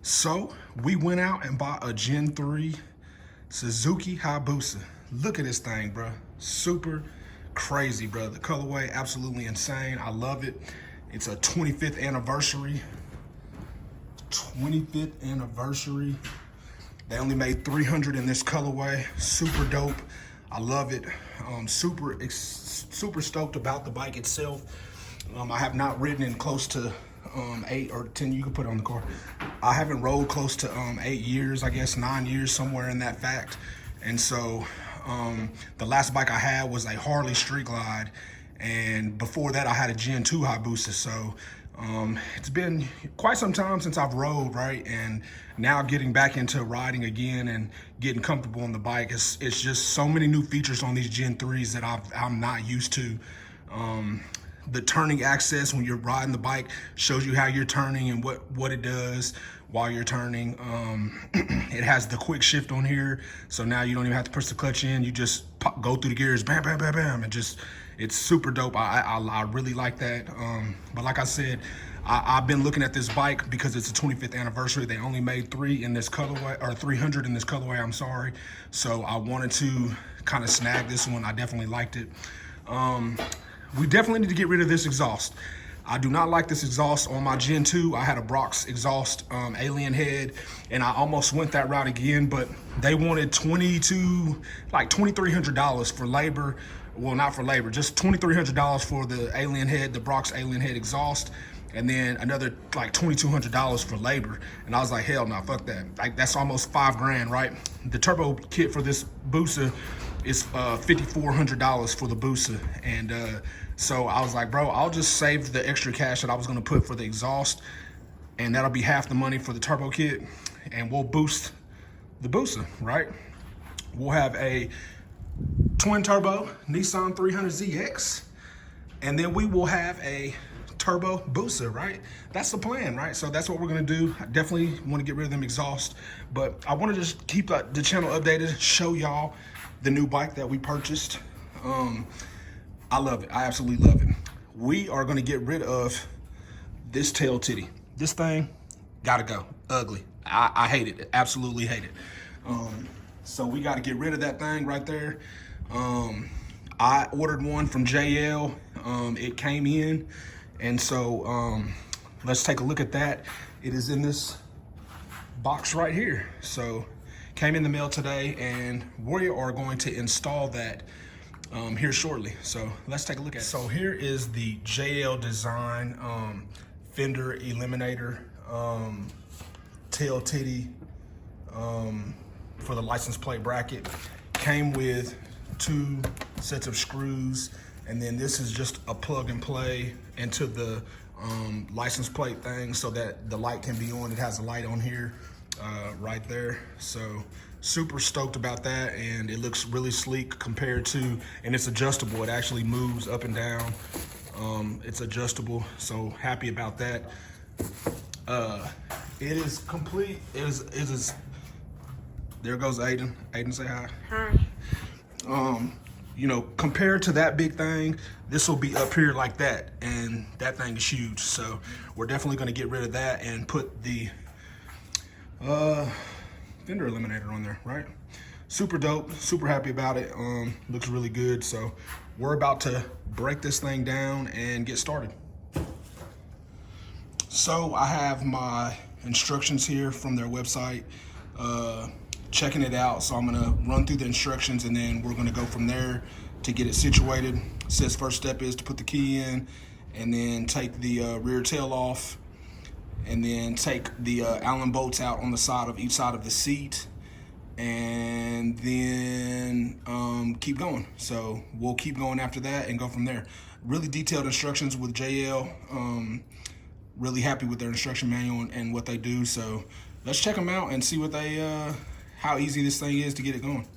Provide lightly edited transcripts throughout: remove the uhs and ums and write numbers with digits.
So we went out and bought a Gen 3 Suzuki Hayabusa. Look at this thing, bro. Super crazy, bro. The colorway, absolutely insane. I love it. It's a 25th anniversary. 25th anniversary. They only made 300 in this colorway. Super dope. I love it. Super stoked about the bike itself. I have not ridden in close to 8 or 10. You can put it on the car. I haven't rode close to 8 years, I guess 9 years, somewhere in that fact. And so the last bike I had was a Harley Street Glide, and before that I had a Gen 2 Hayabusa. So it's been quite some time since I've rode, right? And now getting back into riding again and getting comfortable on the bike, it's just so many new features on these Gen 3s that I'm not used to. The turning access when you're riding the bike shows you how you're turning and what it does while you're turning. It has the quick shift on here, so now you don't even have to push the clutch in. You just go through the gears, bam, bam, bam, bam, and it's super dope. I really like that. But like I said, I've been looking at this bike because it's a 25th anniversary. They only made 3 in this colorway, or 300 in this colorway, I'm sorry. So I wanted to kind of snag this one. I definitely liked it. We definitely need to get rid of this exhaust. I do not like this exhaust on my Gen 2. I had a Brox exhaust, alien head, and I almost went that route again, but they wanted $2,300 for labor. Well, not for labor, just $2,300 for the alien head, the Brox alien head exhaust, and then another like $2,200 for labor. And I was like, hell no, fuck that. Like, that's almost $5 grand, right? The turbo kit for this Busa is $5,400 for the Busa. And so I was like, bro, I'll just save the extra cash that I was gonna put for the exhaust, and that'll be half the money for the turbo kit, and we'll boost the Busa, right? We'll have a twin turbo Nissan 300ZX, and then we will have a turbo Busa, right? That's the plan, right? So that's what we're gonna do. I definitely want to get rid of them exhaust, but I want to just keep the channel updated, show y'all the new bike that we purchased. I love it. I absolutely love it. We are gonna get rid of this tail titty. This thing gotta go. Ugly. I hate it. Absolutely hate it. So we got to get rid of that thing right there. I ordered one from JL. It came in, and so let's take a look at that. It is in this box right here. So came in the mail today, and we are going to install that here shortly. So let's take a look at it. So here is the JL design Fender eliminator tail titty for the license plate bracket. Came with 2 sets of screws, and then this is just a plug and play into the license plate thing so that the light can be on. It has a light on here right there. So super stoked about that, and it looks really sleek compared to, and it's adjustable. It actually moves up and down. It's adjustable, so happy about that. It is complete. It is. There goes Aiden. Aiden, say hi. Hi. You know, compared to that big thing, this will be up here like that, and that thing is huge. So we're definitely going to get rid of that and put the Fender eliminator on there, right? Super dope. Super happy about it. Looks really good. So we're about to break this thing down and get started. So I have my instructions here from their website. Checking it out, so I'm gonna run through the instructions, and then we're gonna go from there to get it situated. It says first step is to put the key in, and then take the rear tail off, and then take the Allen bolts out on the side of each side of the seat, and then keep going. So we'll keep going after that and go from there. Really detailed instructions with JL. Really happy with their instruction manual and what they do. So let's check them out and see what they how easy this thing is to get it going.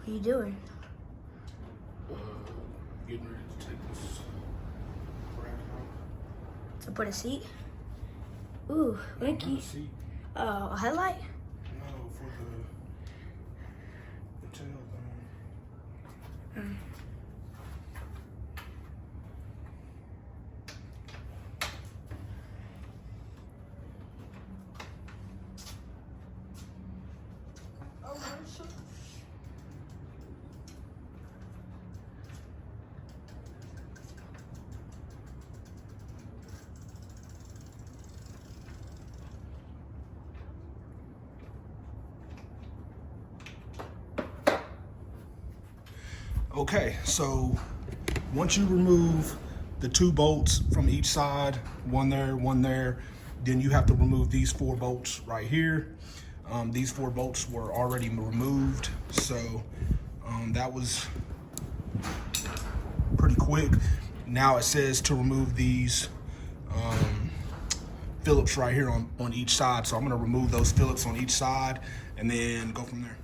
What are you doing? Getting ready to take this rack out. To put a seat? Ooh, Winky. Not a seat. Oh, a headlight? No, for the tail thing. Okay, so once you remove the 2 bolts from each side, one there, then you have to remove these 4 bolts right here. These 4 bolts were already removed, so that was pretty quick. Now it says to remove these Phillips right here on each side. So I'm gonna remove those Phillips on each side and then go from there.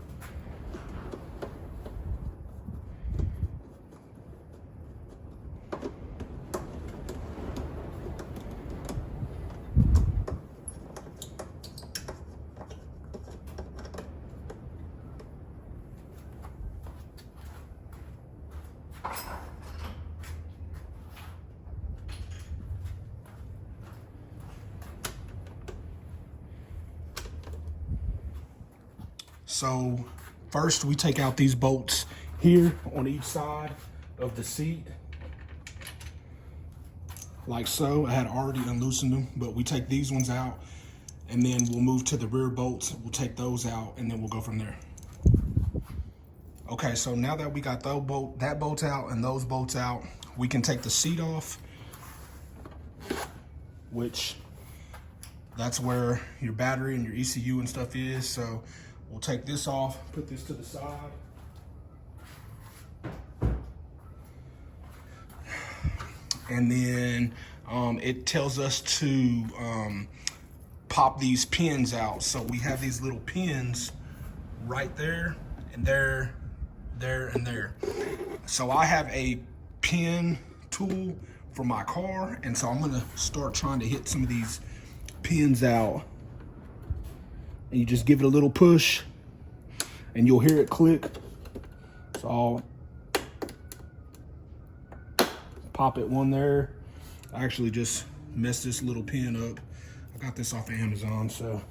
So first we take out these bolts here on each side of the seat, like so. I had already unloosened them, but we take these ones out and then we'll move to the rear bolts. We'll take those out and then we'll go from there. Okay, so now that we got that bolt out and those bolts out, we can take the seat off, which that's where your battery and your ECU and stuff is. So we'll take this off, put this to the side. And then it tells us to pop these pins out. So we have these little pins right there and there, and there. So I have a pin tool for my car, and so I'm gonna start trying to hit some of these pins out. And you just give it a little push and you'll hear it click. So I'll pop it one there. I actually just messed this little pin up. I got this off of Amazon, so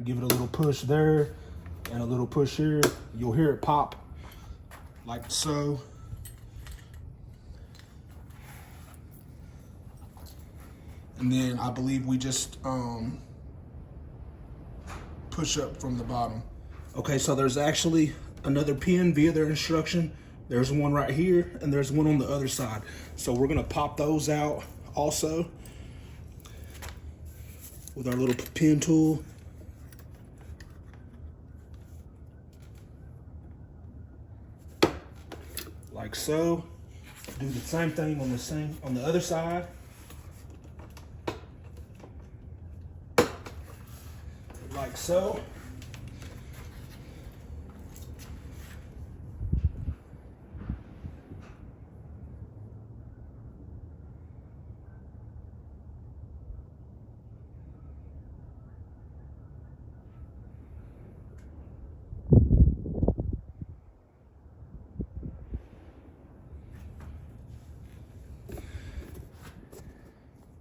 give it a little push there and a little push here. You'll hear it pop like so. And then I believe we just push up from the bottom. Okay, so there's actually another pin via their instruction. There's one right here and there's one on the other side. So we're gonna pop those out also with our little pin tool. Like so. Do the same thing on the other side. Like so.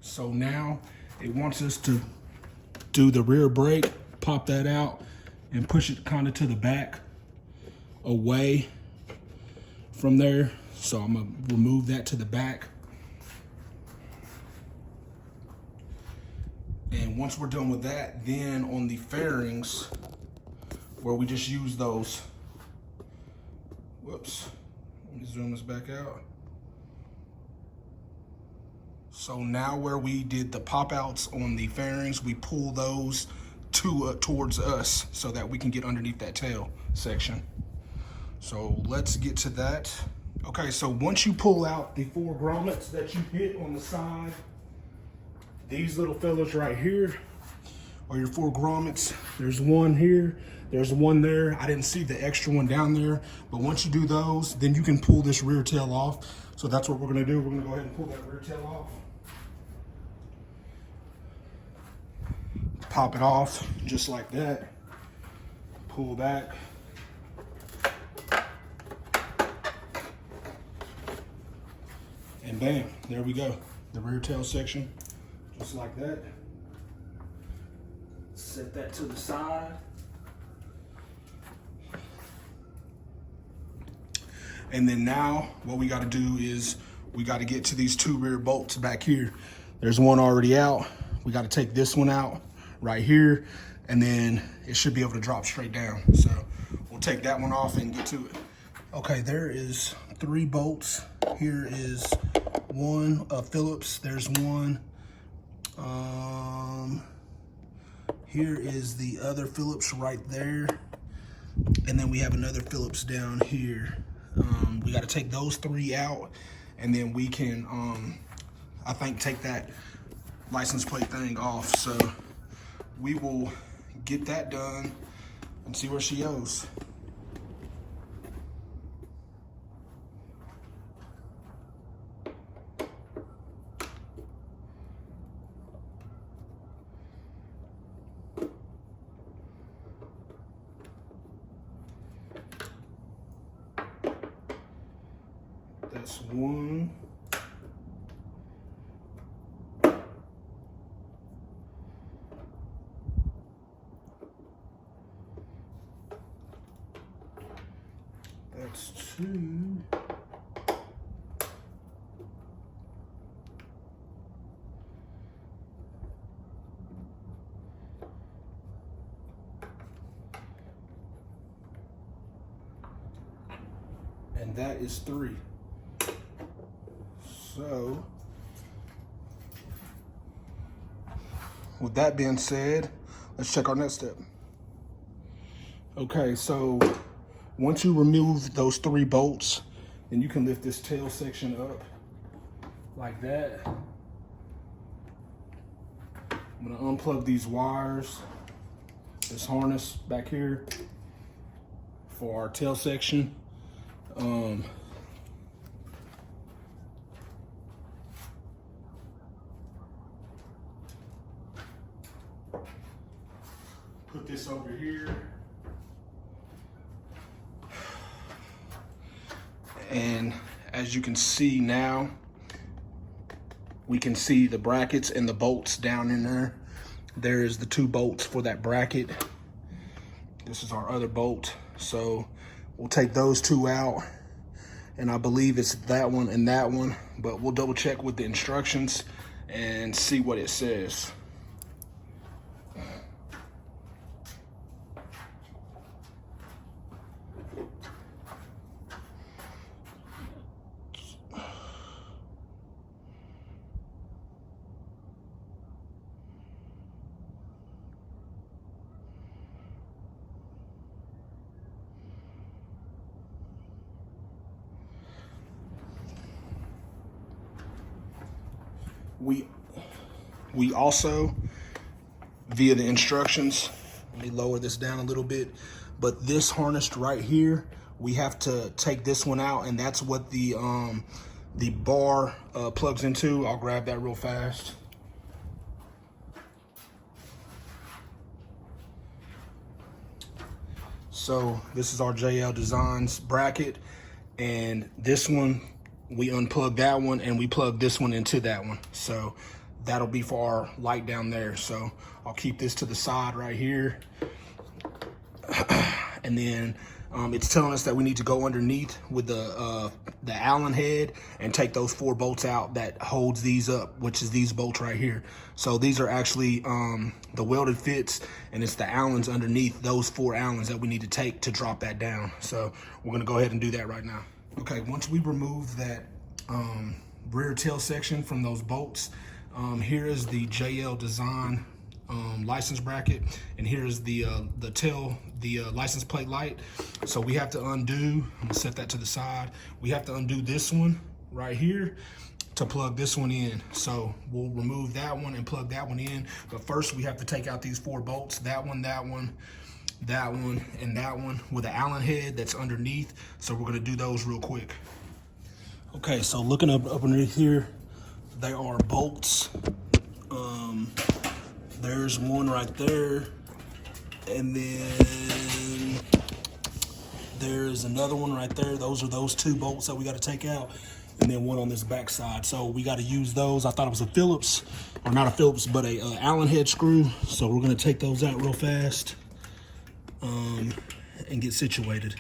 So now it wants us to do the rear brake, pop that out and push it kind of to the back away from there. So I'm gonna remove that to the back. And once we're done with that, then on the fairings, where we just use those, whoops, let me zoom this back out. So now where we did the pop outs on the fairings, we pull those towards us so that we can get underneath that tail section. So let's get to that. Okay, so once you pull out the 4 grommets that you hit on the side, these little fellas right here are your 4 grommets. There's one here, There's one there. I didn't see the extra one down there, but once you do those, then you can pull this rear tail off. So that's what we're gonna do. We're gonna go ahead and pull that rear tail off. Pop it off just like that. Pull back. And bam, there we go. The rear tail section, just like that. Set that to the side. And then now what we gotta do is we gotta get to these two rear bolts back here. There's one already out. We gotta take this one out right here, and then it should be able to drop straight down. So we'll take that one off and get to it. Okay, there is 3 bolts. Here is one Phillips, there's one. Here is the other Phillips right there. And then we have another Phillips down here. We gotta take those 3 out, and then we can, I think, take that license plate thing off. So we will get that done and see where she goes. That's one. That's 2. And that is 3. So, with that being said, let's check our next step. Okay, so once you remove those 3 bolts, then you can lift this tail section up like that. I'm gonna unplug these wires, this harness back here for our tail section. Put this over here. And as you can see now, we can see the brackets and the bolts down in there. There's the 2 bolts for that bracket. This is our other bolt. So we'll take those 2 out. And I believe it's that one and that one, but we'll double check with the instructions and see what it says. We also, via the instructions, let me lower this down a little bit, but this harness right here, we have to take this one out, and that's what the bar plugs into. I'll grab that real fast. So this is our JL Designs bracket, and this one, we unplug that one and we plug this one into that one. So that'll be for our light down there. So I'll keep this to the side right here. And then it's telling us that we need to go underneath with the Allen head and take those 4 bolts out that holds these up, which is these bolts right here. So these are actually the welded fits, and it's the Allens underneath those 4 Allens that we need to take to drop that down. So we're gonna go ahead and do that right now. Okay, once we remove that rear tail section from those bolts, here is the JL Design license bracket, and here's the license plate light. So we have to undo, I'm gonna set that to the side. We have to undo this one right here to plug this one in. So we'll remove that one and plug that one in. But first we have to take out these 4 bolts, that one, that one, and that one with an Allen head that's underneath. So we're gonna do those real quick. Okay, so looking up underneath here, they are bolts. There's one right there, and then there's another one right there. Those are those two bolts that we got to take out, and then one on this back side. So we got to use those. I thought it was a Phillips, or not a Phillips, but a Allen head screw. So we're gonna take those out real fast and get situated.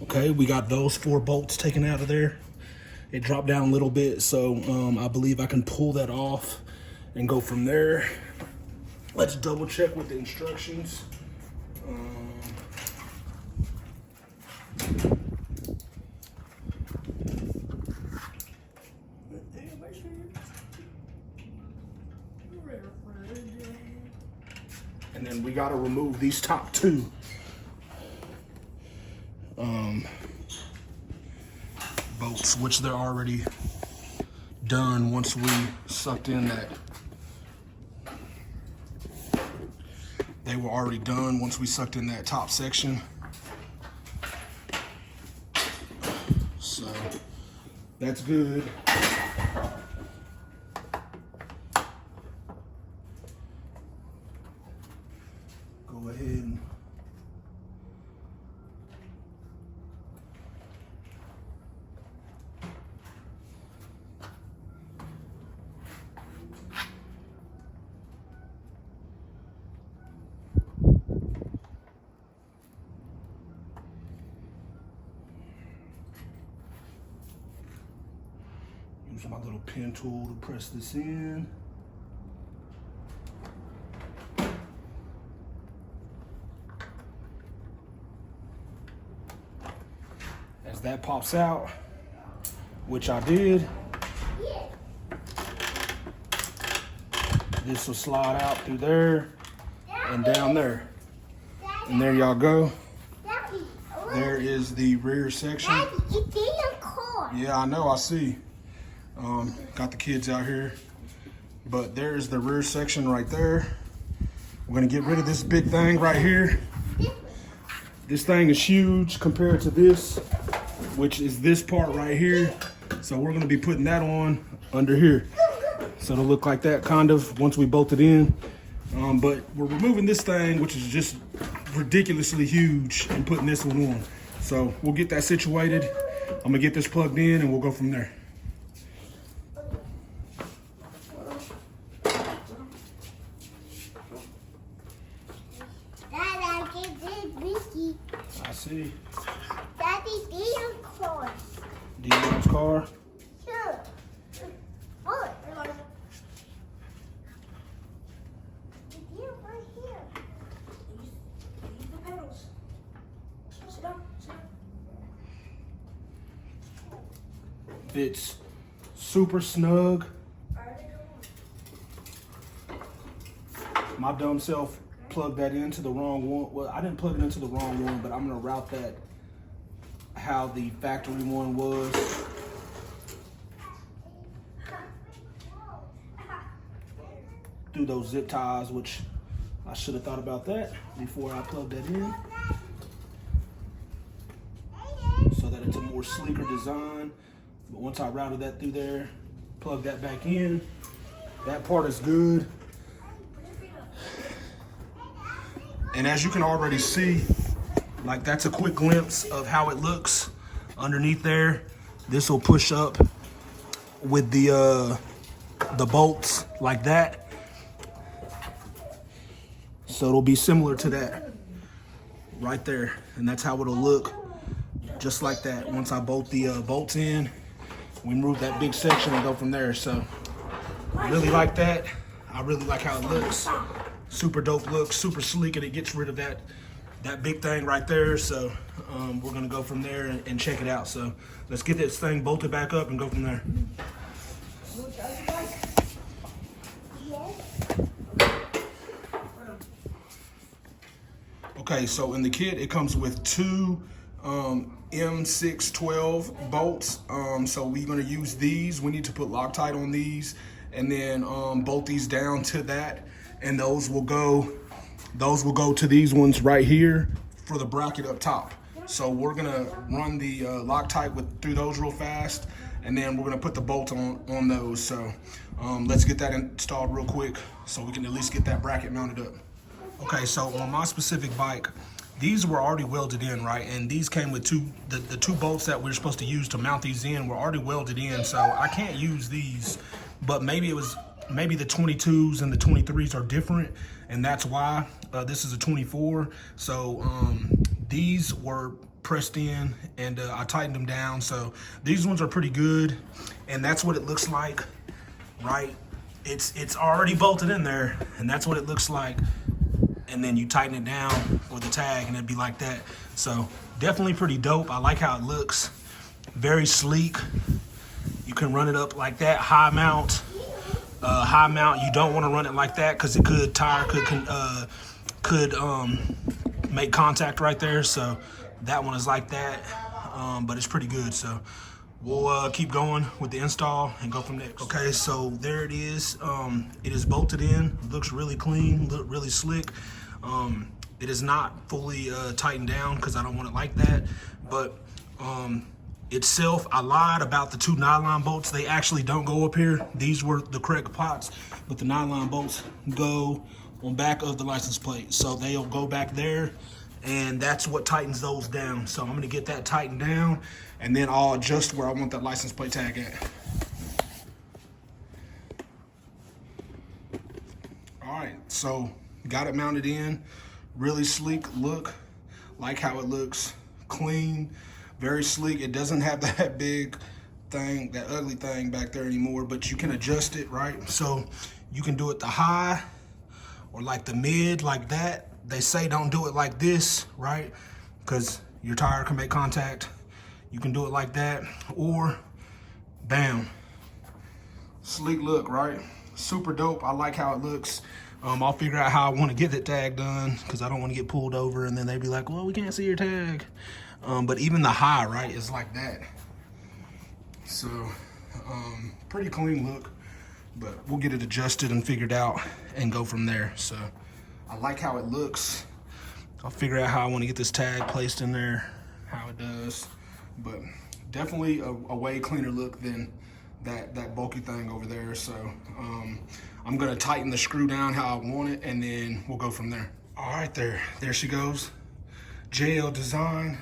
Okay, we got those 4 bolts taken out of there. It dropped down a little bit, so I believe I can pull that off and go from there. Let's double check with the instructions. And then we got to remove these top 2. Bolts, which they're already done once we sucked in that. They were already done once we sucked in that top section. So that's good. Go ahead and use my little pen tool to press this in. As that pops out, which I did, this will slide out through there and down there. And there y'all go. There is the rear section. Yeah, I know, I see. Got the kids out here. But there's the rear section right there. We're gonna get rid of this big thing right here. This thing is huge compared to this, which is this part right here. So we're gonna be putting that on under here. So it'll look like that kind of once we bolt it in. But we're removing this thing, which is just ridiculously huge, and putting this one on. So we'll get that situated. I'm gonna get this plugged in and we'll go from there. I see. Daddy, Dion's car. Dion's car. Sure. Oh, Dion right here. Use the pedals. Sit down. Sit down. Fits super snug. My dumb self plugged that into the wrong one. Well, I didn't plug it into the wrong one, but I'm gonna route that how the factory one was. Do those zip ties, which I should have thought about that before I plugged that in, so that it's a more sleeker design. But once I routed that through there, plug that back in, that part is good. And as you can already see, like that's a quick glimpse of how it looks underneath there. This will push up with the bolts like that. So it'll be similar to that right there. And that's how it'll look, just like that. Once I bolt the bolts in, we move that big section and go from there. So I really like that. I really like how it looks. Super dope look, super sleek, and it gets rid of that big thing right there. So we're gonna go from there and check it out. So let's get this thing bolted back up and go from there. Okay, so in the kit, it comes with two M612 bolts. So we're gonna use these. We need to put Loctite on these and then bolt these down to that. And those will go to these ones right here for the bracket up top. So we're gonna run the Loctite through those real fast, and then we're gonna put the bolt on those. So let's get that installed real quick so we can at least get that bracket mounted up. Okay, so on my specific bike, these were already welded in, right? And these came with the two bolts that we're supposed to use to mount these in were already welded in, so I can't use these. But maybe the 22s and the 23s are different, and that's why this is a 24. So these were pressed in, and I tightened them down. So these ones are pretty good, and that's what it looks like, right? It's already bolted in there, and that's what it looks like. And then you tighten it down with a tag and it'd be like that. So definitely pretty dope. I like how it looks. Very sleek. You can run it up like that, high mount. You don't want to run it like that because it could make contact right there. So that one is like that, but it's pretty good. So we'll keep going with the install and go from there. Okay, so there it is. It is bolted in. Looks really clean, really slick. It is not fully tightened down because I don't want it like that. But itself, I lied about the two nylon bolts. They actually don't go up here. These were the correct pots, but the nylon bolts go on back of the license plate. So they'll go back there, and that's what tightens those down. So I'm gonna get that tightened down, and then I'll adjust where I want that license plate tag at. All right, so got it mounted in. Really sleek look, like how it looks, clean, very sleek. It doesn't have that big thing, that ugly thing back there anymore, but you can adjust it, right? So you can do it the high or like the mid, like that. They say don't do it like this, right? Because your tire can make contact. You can do it like that, or bam. Sleek look, right? Super dope. I like how it looks. I'll figure out how I want to get the tag done because I don't want to get pulled over and then they'd be like, well, we can't see your tag. But even the high, right, is like that. So pretty clean look, but we'll get it adjusted and figured out and go from there. So I like how it looks. I'll figure out how I want to get this tag placed in there, how it does. But definitely a way cleaner look than that bulky thing over there. So I'm gonna tighten the screw down how I want it, and then we'll go from there. All right, there she goes. JL Design,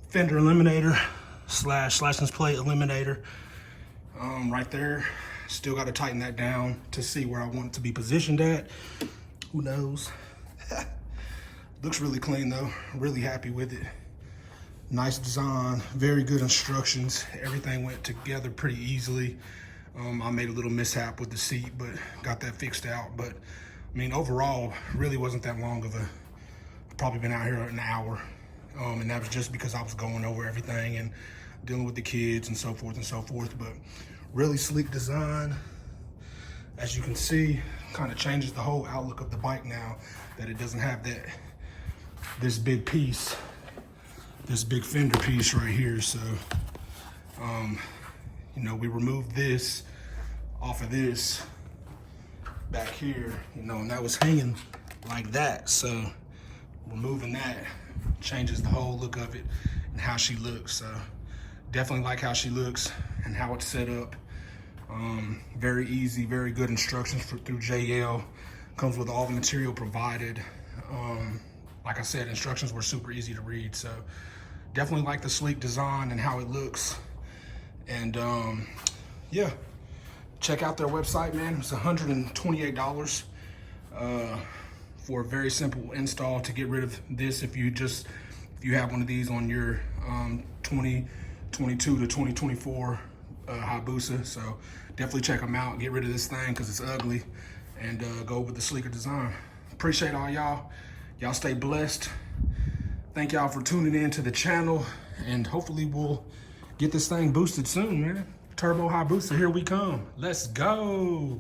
Fender eliminator / license plate eliminator. Right there. Still got to tighten that down to see where I want it to be positioned at. Who knows? Looks really clean though. Really happy with it. Nice design, very good instructions. Everything went together pretty easily. I made a little mishap with the seat, but got that fixed out. But I mean, overall, really wasn't that long of I've probably been out here an hour. And that was just because I was going over everything and dealing with the kids and so forth and so forth. But really sleek design. As you can see, kind of changes the whole outlook of the bike now that it doesn't have this big piece, this big fender piece right here. So, you know, we removed this off of this back here, you know, and that was hanging like that. So removing that changes the whole look of it and how she looks. So definitely like how she looks and how it's set up. Very easy, very good instructions through JL. Comes with all the material provided. Like I said, instructions were super easy to read. So definitely like the sleek design and how it looks. And yeah, check out their website, man. It's $128 for a very simple install to get rid of this. If you have one of these on your 2022 to 2024 Hayabusa. So definitely check them out. Get rid of this thing because it's ugly, and go with the sleeker design. Appreciate all y'all. Y'all stay blessed. Thank y'all for tuning in to the channel, and hopefully we'll get this thing boosted soon, man. Turbo Hayabusa, here we come. Let's go.